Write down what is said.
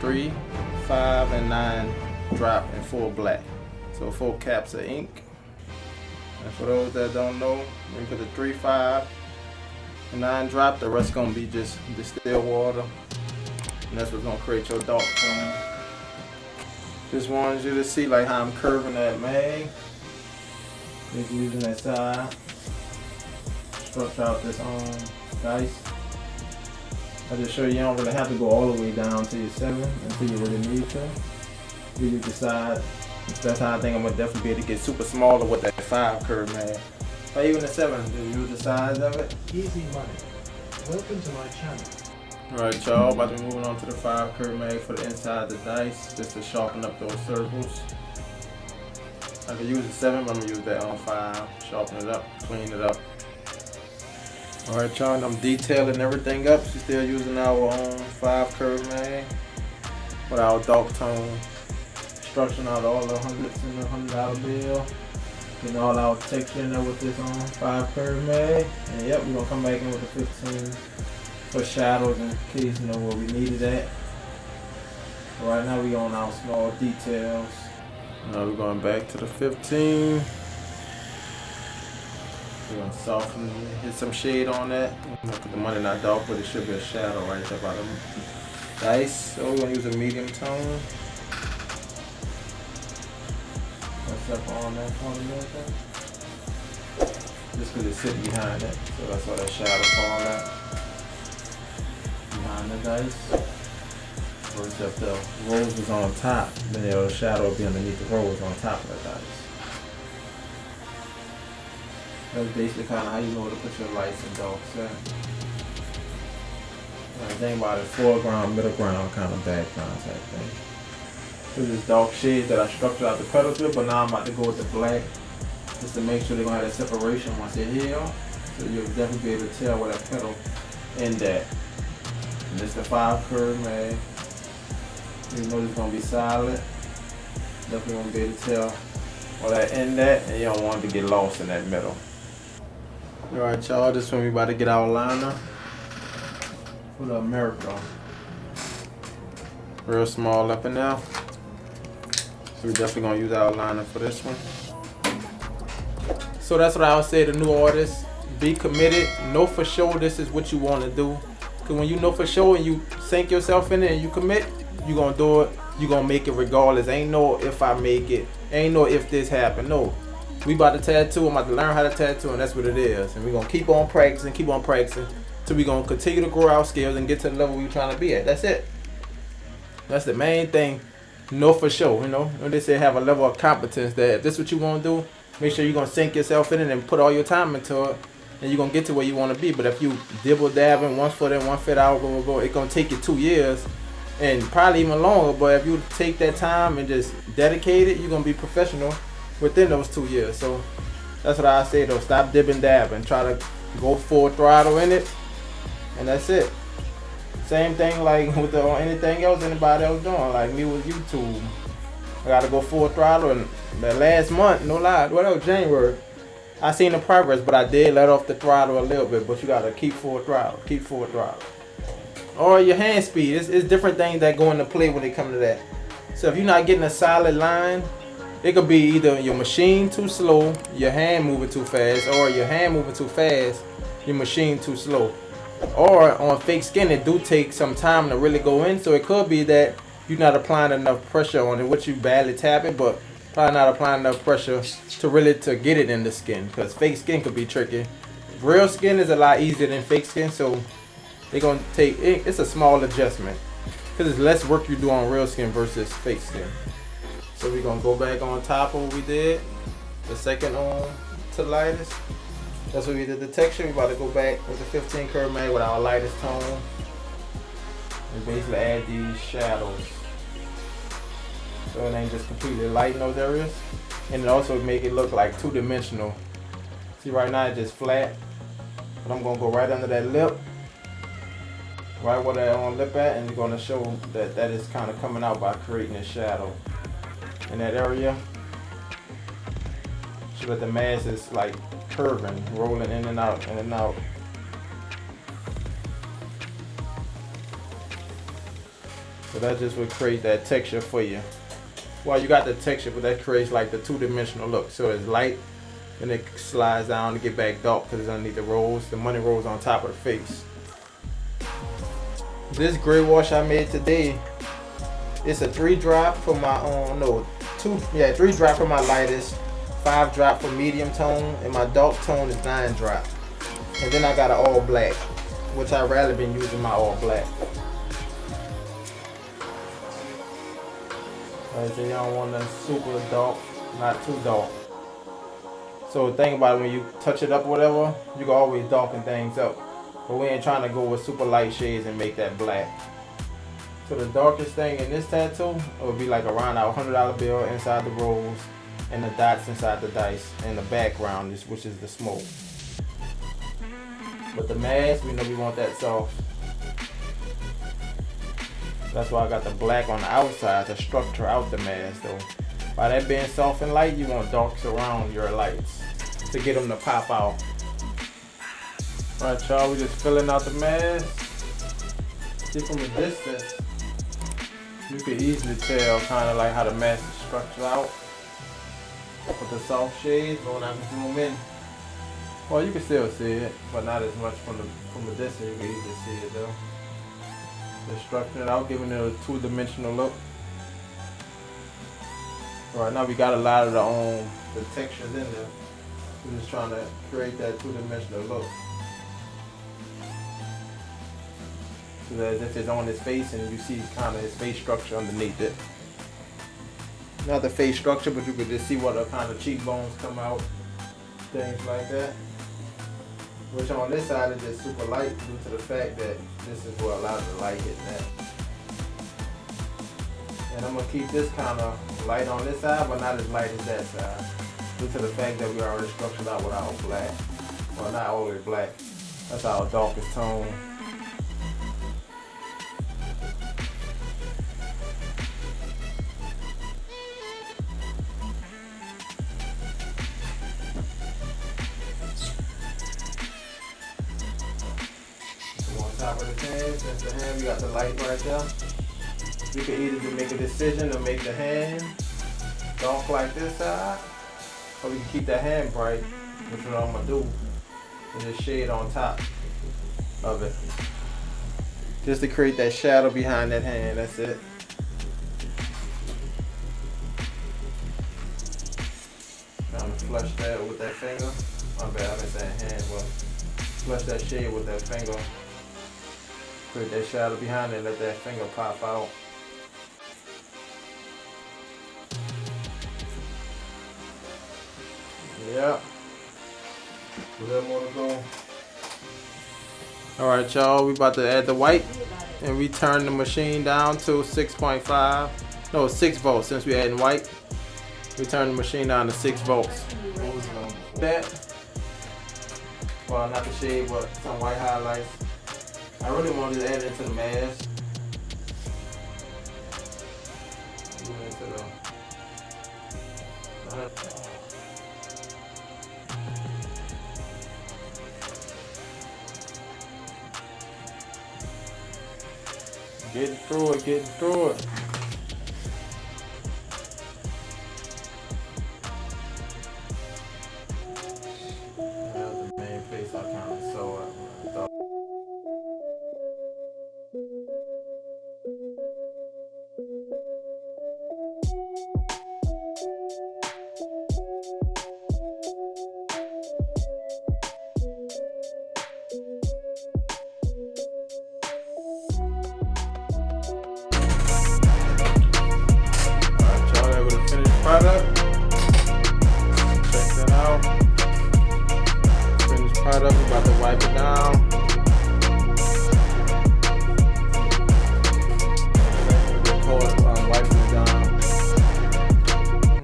3, 5, and 9 drop in full black. So 4 caps of ink. And for those that don't know, when you put the 3, 5, and 9 drop, the rest gonna be just distilled water. And that's what's gonna create your dark tone. Just wanted you to see like how I'm curving that mag. Just using that side. Structure out this dice. I just show you don't really have to go all the way down to your 7 until you really need to. You decide. That's how I think I'm gonna definitely be able to get super smaller with that 5 curve mag. Or even the 7, just use the size of it. Easy money. Welcome to my channel. Alright y'all, about to be moving on to the 5 curve mag for the inside of the dice, just to sharpen up those circles. I could use the 7, but I'm gonna use that on 5, sharpen it up, clean it up. Alright y'all, I'm detailing everything up, so still using our 5 curve mag with our dark tone. Structuring out all the hundreds in the $100 bill. Getting all our texture in there with this 5 curve mag. And yep, we're gonna come back in with the 15 for shadows in case you know where we needed at. So right now we on our small details. Now we're going back to the 15. We're gonna soften, hit some shade on that. Put the money not dark, but it should be a shadow right there by the dice. So we're gonna use a medium tone. Up on that corner there. Just because it's sitting behind it, so that's why that shadow fall out behind the dice. First if the rose is on top, then the shadow will be underneath the rose on top of the dice. That's basically kind of how you know to put your lights and darks in. The thing about it, foreground, middle ground, kind of background type thing. This is dark shades that I structured out the petals with, but now I'm about to go with the black just to make sure they're gonna have that separation once they're here. So you'll definitely be able to tell where that petal end at. And this is the 5 curve mag. You know it's gonna be solid. Definitely gonna be able to tell where that end at, and you don't want it to get lost in that middle. Alright y'all, this one we about to get our liner for the America. Real small up in there. We're definitely gonna use our liner for this one. So that's what I would say to new artists. Be committed. Know for sure this is what you want to do. Because when you know for sure and you sink yourself in it and you commit, you're gonna do it. You're gonna make it regardless. Ain't no if I make it. Ain't no if this happen. No. We about to tattoo. I'm about to learn how to tattoo, and that's what it is. And we're gonna keep on practicing till we're gonna continue to grow our skills and get to the level we're trying to be at. That's it. That's the main thing. Know for sure, you know. When they say have a level of competence that if this is what you want to do, make sure you're going to sink yourself in it and put all your time into it, and you're going to get to where you want to be. But if you dibble dabbing, 1 foot in, 1 foot out, it's going to take you 2 years and probably even longer. But if you take that time and just dedicate it, you're going to be professional within those 2 years. So that's what I say though. Stop dibbing dabbing. Try to go full throttle in it, and that's it. Same thing like with anything else anybody else doing, like me with YouTube. I gotta go full throttle, and the last month, no lie, what else, January, I seen the progress, but I did let off the throttle a little bit, but you gotta keep full throttle. Or your hand speed, it's different things that go into play when it comes to that. So if you're not getting a solid line, it could be either your machine too slow, your hand moving too fast, or your hand moving too fast, your machine too slow. Or on fake skin, it do take some time to really go in, so it could be that you're not applying enough pressure on it, which you badly tap it, but probably not applying enough pressure to really to get it in the skin, because fake skin could be tricky. Real skin is a lot easier than fake skin, so they're gonna take it. It's a small adjustment because it's less work you do on real skin versus fake skin. So we're gonna go back on top of what we did, the second on to lightest. That's what we did the texture. We about to go back with the 15 curve mag with our lightest tone. And basically add these shadows. So it ain't just completely light in those areas. And it also make it look like 2-dimensional. See right now it's just flat. But I'm gonna go right under that lip. Right where that on lip at, and you're gonna show that that is kind of coming out by creating a shadow in that area. So that the mask is like curving, rolling in and out, in and out. So that just would create that texture for you. Well, you got the texture, but that creates like the two-dimensional look. So it's light, and it slides down to get back dark because it's underneath the rolls. The money rolls on top of the face. This gray wash I made today, it's a 3-drop for my 3-drop for my lightest, 5-drop for medium tone, and my dark tone is 9-drop. And then I got an all black, which I rather been using my all black. Alright, so you don't want that super dark, not too dark. So think about it, when you touch it up or whatever, you can always darken things up. But we ain't trying to go with super light shades and make that black. So the darkest thing in this tattoo would be like around our $100 bill inside the rolls and the dots inside the dice and the background, which is the smoke. But the mask, we know we want that soft. That's why I got the black on the outside to structure out the mask though. By that being soft and light, you want darks around your lights to get them to pop out. Alright y'all, we just filling out the mask. See, from a distance, you can easily tell kind of like how the mask is structured out with the soft shades. But when I zoom in, well, you can still see it, but not as much from a distance. You can easily see it though. Just structuring it out, giving it a two-dimensional look. Right now we got a lot of the textures in there. We're just trying to create that two-dimensional look. So that as if it's on his face and you see kind of his face structure underneath it. Not the face structure, but you could just see what the kind of cheekbones come out, things like that. Which on this side is just super light due to the fact that this is where a lot of the light hits at. And I'm going to keep this kind of light on this side, but not as light as that side. Due to the fact that we already structured out with our black. Well, not always black. That's our darkest tone. Top of the hand, since the hand, we got the light right there. You can either make a decision to make the hand dark like this side, or we can keep the hand bright, which is what I'm gonna do, and just shade on top of it. Just to create that shadow behind that hand, that's it. Trying to flush that with that finger. My bad, I missed that hand, but flush that shade with that finger. Create that shadow behind it and let that finger pop out. Yeah. A little more to go. Alright y'all, we about to add the white and we turn the machine down to 6.5. No, 6 volts since we're adding white. We turn the machine down to 6 volts. That. Well, not the shade, but some white highlights. I really want to add it to the mask. Getting through it, getting through it. That was the main face I kind of saw it when I thought. Product. Check that out. Finished product. We're about to wipe it down.